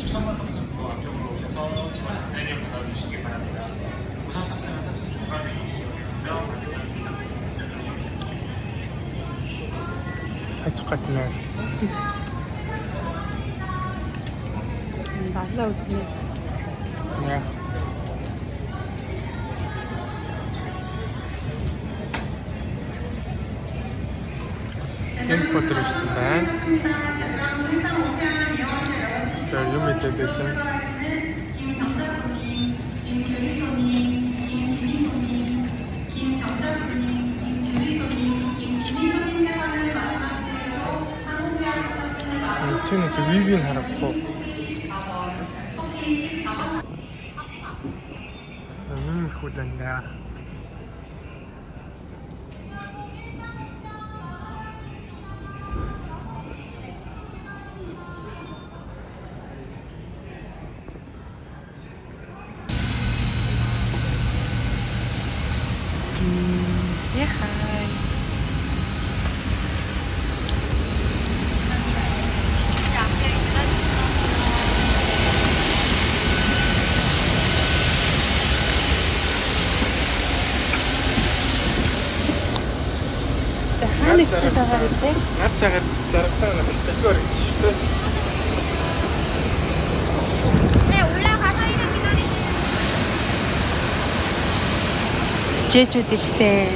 13번 탑승구 앞쪽으로 오셔서 지원 내려 받아주시기 바랍니다. 우선 탑승은 탑승 중간에 계시고요. Ачхатнаа. Балаа үзнэ. Яа. Гэмпотер ирсэн байна. За юм хэлээд чинь. Чинээс вивийг харахгүй. Хулангаа. Зяхай. Хаана ч байгаа юм бэ? Нар цагаар зарагцаагаас дэлгүүр гэж шүү дээ. Жээжүүд ирсэн.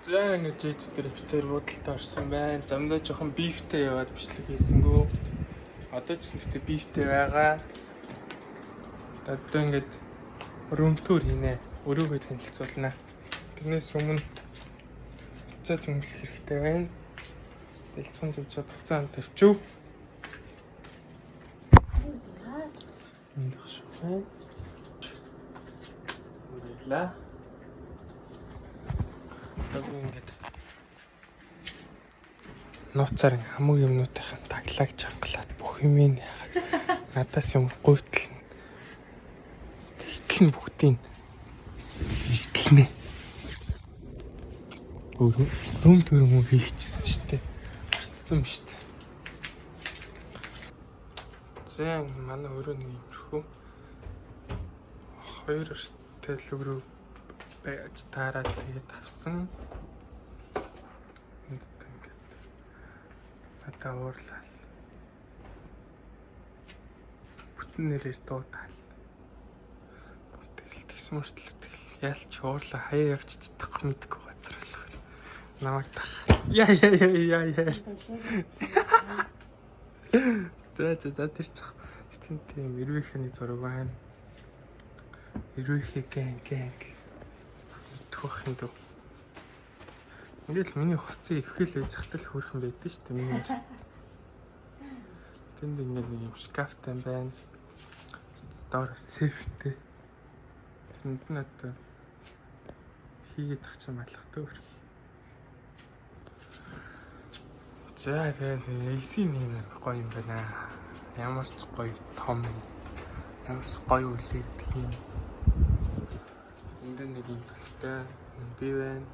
За ингэ жээжүүд битэр буудалтай орсон байна. Замдаа жоохон бифтэй яваад бичлэг хийсэнгүү. Одоо ч гэхдээ бифтэй байгаа. Одоо ингээд өрөмтөр хийнэ. Өрөөгөө танилцуулна. Тэрнээс өмнө буцаа цэнгэл хэрэгтэй байна. Дэлцэн зөвчөө буцаан тавьчих. Энд шүү. Баярлаа. Одоо ингээд нууцаар хамаг юмнуудын таглаг чангалаад бүх юм ин надаас юм гуйтал тэгтэл бүгдийг хэлнэ. Өрөм төрөмөө хийчихсэн шүү дээ. Орцсон шүү дээ. Зэн манай өрөө нэг юмрхүү. Хоёр тэл өрөө байж таараад тэгээд авсан. Энд ингээд надаа уурлаа. Бүтэн нэрээр дуудаал. Тэгэл тэгс мөртлөө тэгэл яалч уурлаа хаяа явж чадах мэдгүй газар болох. Намайг тах. Яа. За тэр чих. Стэн тийм ирвэхний зураг байна. Ирвэхий гэнг. Идэх юм дөө. Ингээл миний хувцсыг ихэл ээж хатал хөөрхөн байдсан шүү дээ миний. Тэнд ингээд нэг юм шкафтай байна. Доор сейфтэй. Тэнд надад хийгээд тах юм алах төө. За тэгээд AC нэм гоё юм байна. Ямар ч гоё том. Ямар ч гоё үлээдэг юм. Энд нэг юм талтай би байна.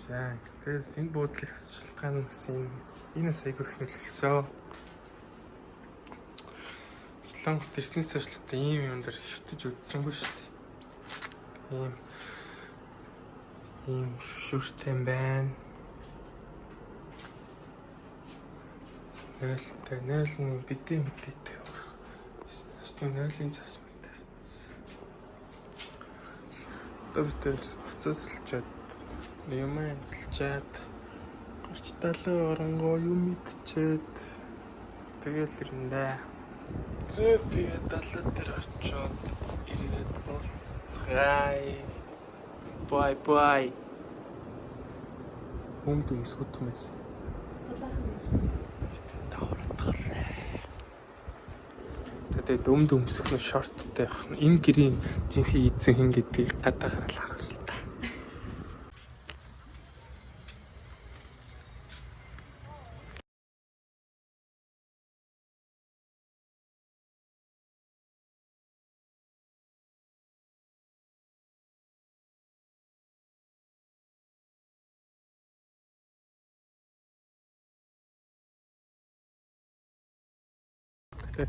За тэгээд энэ буудлын шалтгаанаас энэ саяг их нөлөөлсөн. Солонгос төрснээс хойш л ийм юм дээр хөвтөж үдсэнгүй шүү дээ. Ийм шүртэй байна. Нойлны бидний мэдээтэй. Ястаа нойлын цас мэт тавьчихсан. Төвтөр уцаслчаад юм анзалчаад гарч талын оронгоо юм мэдчихэд тэгэл ирэндээ. Зөө тэгээд далаа дээр очиод ирээд уулзцгаая. Bye. Өмд өмсгөх юм байна. Тэгээд өмд өмсөх нь шорттой явах нь энэ гэрийн жинхэнэ эзэн хин гэдгийг гадаа гараад харуулъя. Тэ.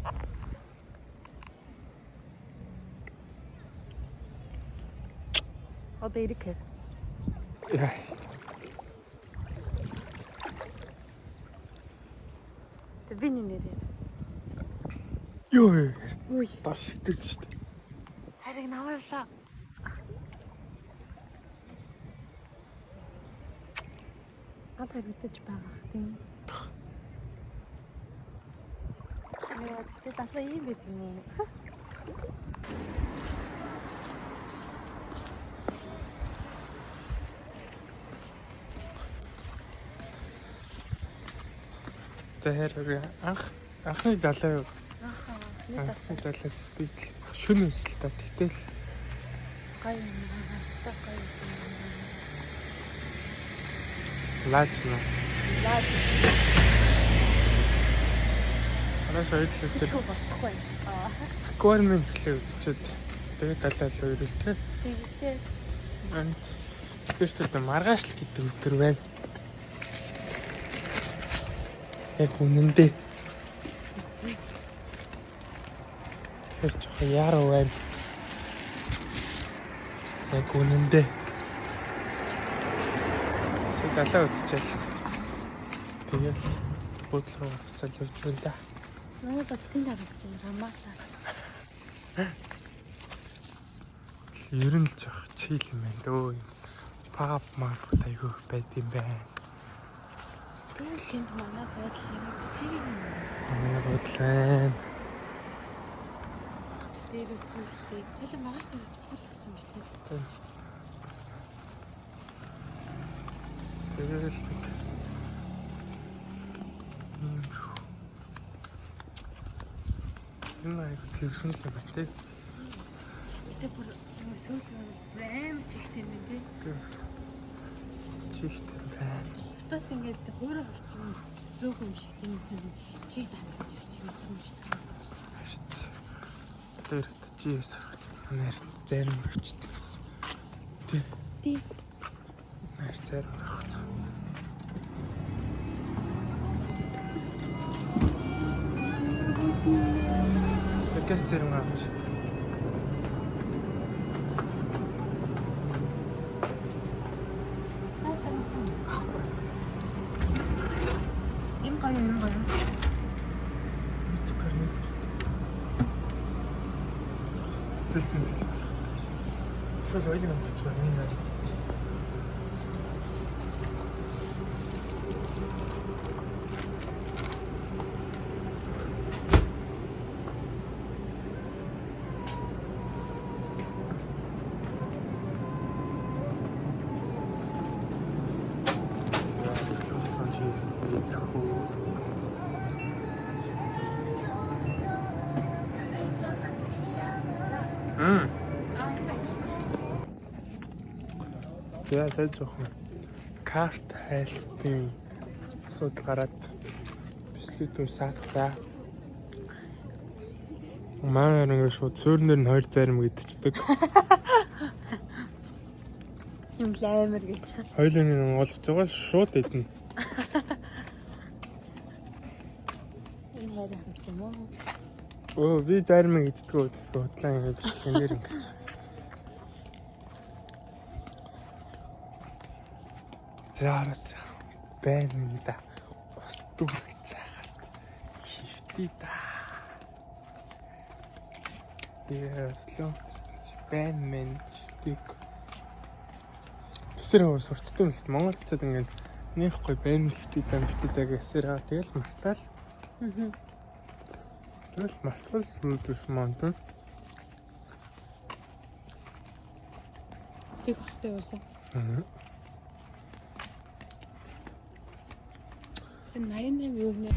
Одоо ирэхээр. Яа. Тэ биний нэрээр. Юу. Үй. Даш шидэж штэ. Харин намайг явлаа. Гал харагдаж байгаа х тийм. Яа, тэ тасаа юм бэ тийм. Тэр анхны далай Ахаа. анхны далайс би шөнө өсөл та тэгтэл Гай юм аа. Гай. лаач нэ. Лаад. Анаа шойлоо тэр Ихгүй болохгүй. Аа. аквариум гэлээ үзчихэд тэгээд далай л өрөлтэй. Тэгтээ Ант тэрт маргааш л гэдэг өдөр байна. Яг үнэндээ. Тэр жоохон яруу байна. Яг үнэндээ. Чи далай үзчихэл. Тэгэл бодлоо цаал явж байна да. манай бодлын дараач рамаалаа. Ер нь л жоох чийл юм байна дөө. Пап маркт аягүй байд юм байна. Тэнд манай бодол хэрэгцээ юм. Манай бодол байна. Тэр үстэй. Тэгэл маргааш дээрээс бүх юм шүү дээ. Тэгэл нэг энэ аягүй цэвэрхэн л юм тий. Гэтэ бүр сүүл амар чихтэй юм тий. Чихтэй байна. Утас ингээд хуурай хувцсан зөөх юм шиг тиймсэн чиг даацсан юм шиг байна. Ашт. Тэр жиэс нэр зарим өчтнэс. Тий. Нэр зарим авах. Тэкэсэр маач. Энэ гоё. Карнет. Цэлсэн бил. Цэл ойлын амтч байна. Энэ яаж. Яа сайн жоохон карт хайлтын асуудал гараад бислэтээр саатглаа. Манай нэг шууд суурнэр нь 2 зарим гэдчихдэг. Юм лаймер гэж. Хоёулын нь олж байгаа шууд идэнэ. Энэ хайрах юм уу? Оо би зарим иддэг үздэг бодлоо ингэ бичлэгнэр ингэж. Заараас байна юм да. Ус дүргэж хаад. Хифти да. Яс лонстрс бэн мен тик. Гэсэр өөр сурчтай юм л Монголчууд ингэ нэхгүй бэн хифти да гэсэр хаа тэгэл мартаал. Тэгэл мартал үлдэх монтон. Тэг хахтай байсан. Энэ 88 юу нэ?